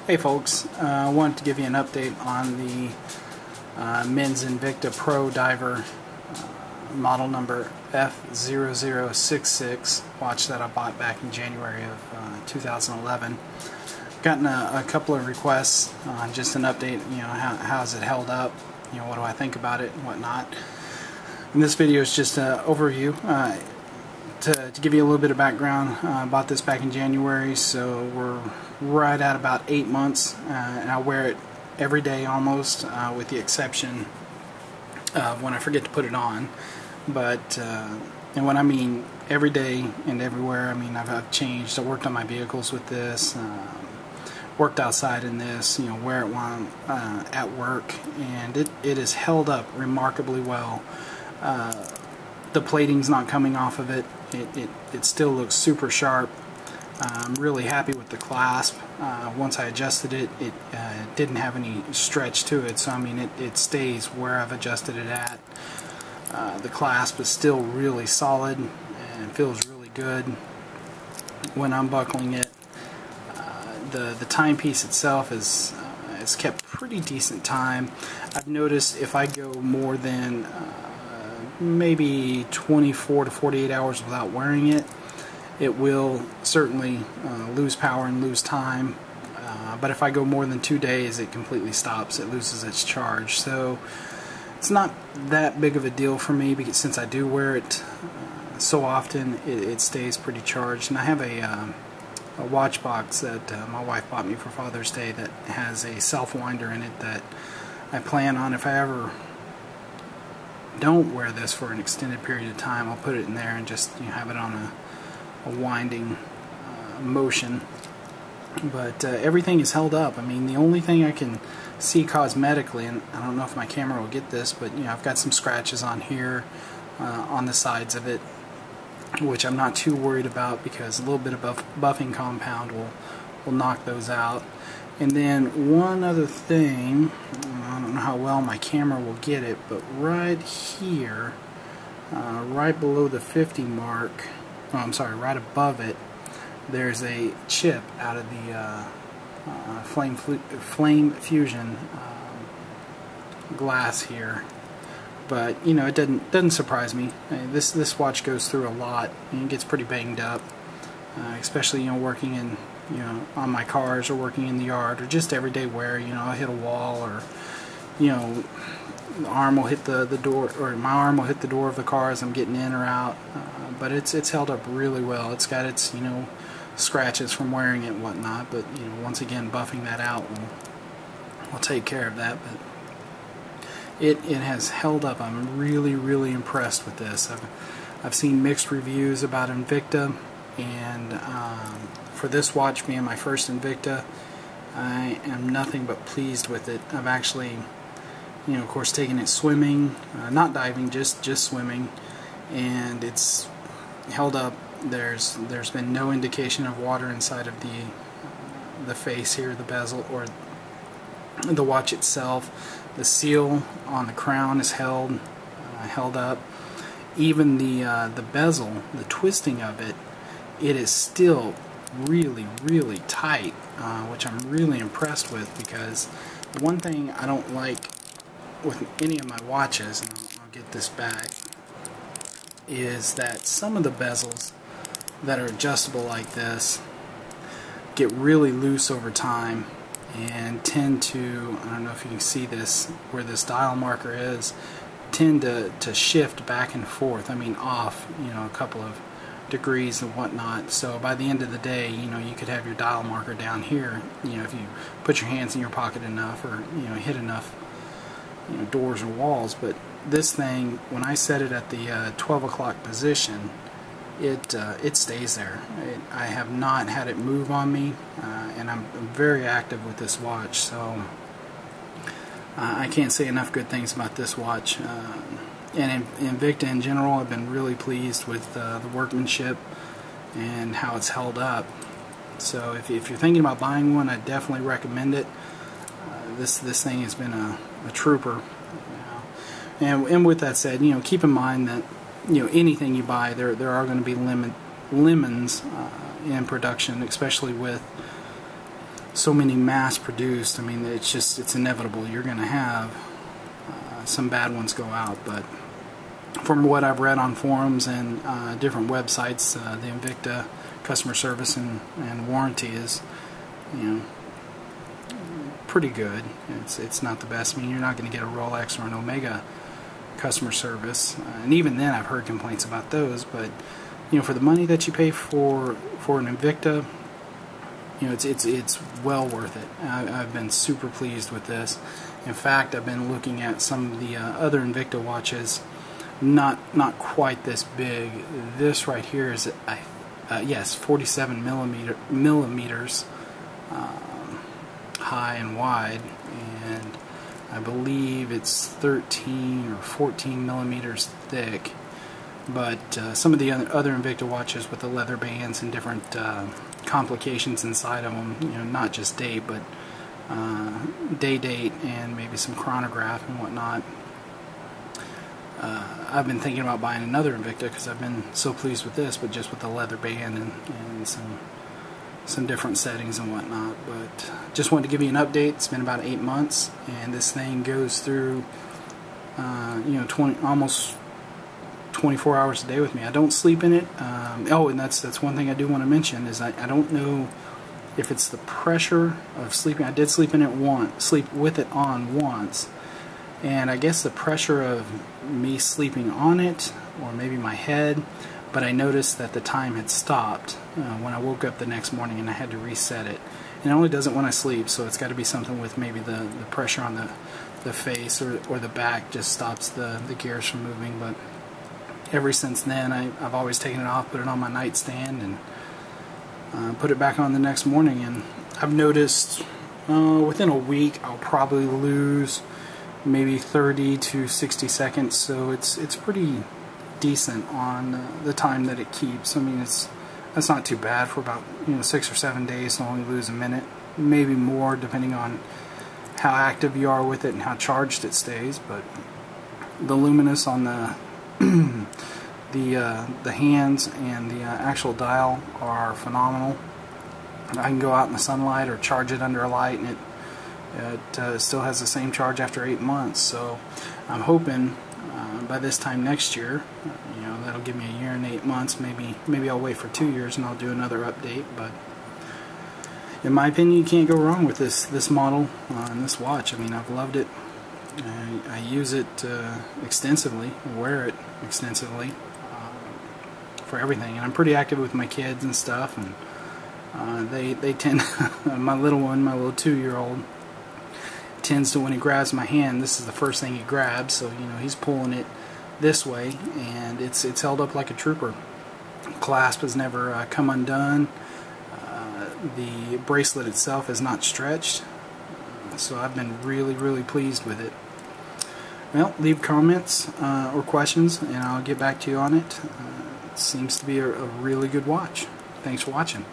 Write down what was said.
Hey folks, I wanted to give you an update on the men's Invicta Pro Diver model number F0066 watch that I bought back in January of 2011. Gotten a couple of requests on just an update, how's it held up, what do I think about it and whatnot. And this video is just an overview to give you a little bit of background. Bought this back in January, so we're right at about 8 months, and I wear it every day almost, with the exception of when I forget to put it on. But and when I mean every day and everywhere, I mean I've changed. I worked on my vehicles with this, worked outside in this, wear it while I'm at work, and it has held up remarkably well. The plating's not coming off of it. It still looks super sharp. I'm really happy with the clasp. Once I adjusted it, it didn't have any stretch to it, so I mean it stays where I've adjusted it at. The clasp is still really solid and feels really good when I'm buckling it. The timepiece itself is kept pretty decent time. I've noticed if I go more than maybe 24 to 48 hours without wearing it, it will certainly lose power and lose time. But if I go more than 2 days, it completely stops. It loses its charge. So it's not that big of a deal for me, because since I do wear it so often, it stays pretty charged. And I have a watch box that my wife bought me for Father's Day that has a self-winder in it that I plan on, if I ever don't wear this for an extended period of time, I'll put it in there and just have it on a winding motion. But everything is held up. I mean, the only thing I can see cosmetically, and I don't know if my camera will get this, but I've got some scratches on here, on the sides of it, which I'm not too worried about, because a little bit of buffing compound will knock those out. And then one other thing, I don't know how well my camera will get it, but right here, right below the 50 mark, oh, I'm sorry, right above it, there's a chip out of the flame fusion glass here. But it doesn't surprise me. This watch goes through a lot, and it gets pretty banged up, especially working in on my cars, or working in the yard, or just everyday wear. I'll hit a wall, or the arm will hit the door, or my arm will hit the door of the car as I'm getting in or out. But it's held up really well. It's got its scratches from wearing it and whatnot, but once again, buffing that out will take care of that. But it has held up. I'm really impressed with this. I've seen mixed reviews about Invicta, and for this watch being my first Invicta, I am nothing but pleased with it. I've actually, of course, taken it swimming, not diving, just swimming, and it's held up. There's been no indication of water inside of the face here, the bezel, or the watch itself. The seal on the crown is held up. Even the bezel, the twisting of it, it is still really tight, which I'm really impressed with, because one thing I don't like with any of my watches, and I'll get this back, is that some of the bezels that are adjustable like this get really loose over time and tend to, I don't know if you can see this, where this dial marker is, tend to shift back and forth. I mean off, a couple of degrees and whatnot. So by the end of the day, you could have your dial marker down here, if you put your hands in your pocket enough, or hit enough doors or walls. But this thing, when I set it at the 12 o'clock position, it stays there. I have not had it move on me, and I'm very active with this watch, so I can't say enough good things about this watch. And Invicta in general, I've been really pleased with the workmanship and how it's held up. So if you're thinking about buying one, I definitely recommend it. This thing has been a trooper. And with that said, keep in mind that anything you buy, there are going to be lemons in production, especially with so many mass produced. I mean, it's inevitable. You're going to have some bad ones go out, but from what I've read on forums and different websites, the Invicta customer service and warranty is, you know, pretty good. It's not the best. I mean, you're not going to get a Rolex or an Omega customer service, and even then I've heard complaints about those, but you know, for the money that you pay for an Invicta, you know, it's well worth it. I've been super pleased with this. In fact, I've been looking at some of the other Invicta watches, not quite this big. This right here is yes, 47 millimeters high and wide, and I believe it's 13 or 14 millimeters thick. But some of the other Invicta watches with the leather bands and different complications inside of them, you know, not just date, but day date and maybe some chronograph and whatnot. I've been thinking about buying another Invicta because I've been so pleased with this, but just with the leather band and some different settings and whatnot. But just wanted to give you an update. It's been about 8 months, and this thing goes through you know, almost 24 hours a day with me. I don't sleep in it. Oh, and that's one thing I do want to mention is I don't know if it's the pressure of sleeping. I did sleep with it on once, and I guess the pressure of me sleeping on it, or maybe my head, but I noticed that the time had stopped when I woke up the next morning, and I had to reset it. And it only does it when I sleep, so it's got to be something with maybe the pressure on the face or the back just stops the gears from moving. But ever since then, I've always taken it off, put it on my nightstand, and put it back on the next morning. And I've noticed within a week I'll probably lose maybe 30 to 60 seconds, so it's pretty decent on the time that it keeps. I mean, that's not too bad for about, you know, 6 or 7 days to only lose a minute, maybe more depending on how active you are with it and how charged it stays. But the luminous on the the hands and the actual dial are phenomenal. I can go out in the sunlight or charge it under a light, and it still has the same charge after 8 months. So I'm hoping by this time next year, you know, that'll give me a year and 8 months. Maybe I'll wait for 2 years and I'll do another update. But in my opinion, you can't go wrong with this model and this watch. I mean, I've loved it. I use it extensively, wear it extensively for everything, and I'm pretty active with my kids and stuff, and they tend my little 2-year-old tends to, when he grabs my hand, this is the first thing he grabs, so you know, he's pulling it this way, and it's held up like a trooper. Clasp has never come undone. The bracelet itself is not stretched, so I've been really pleased with it. Well, leave comments or questions, and I'll get back to you on it. It seems to be a really good watch. Thanks for watching.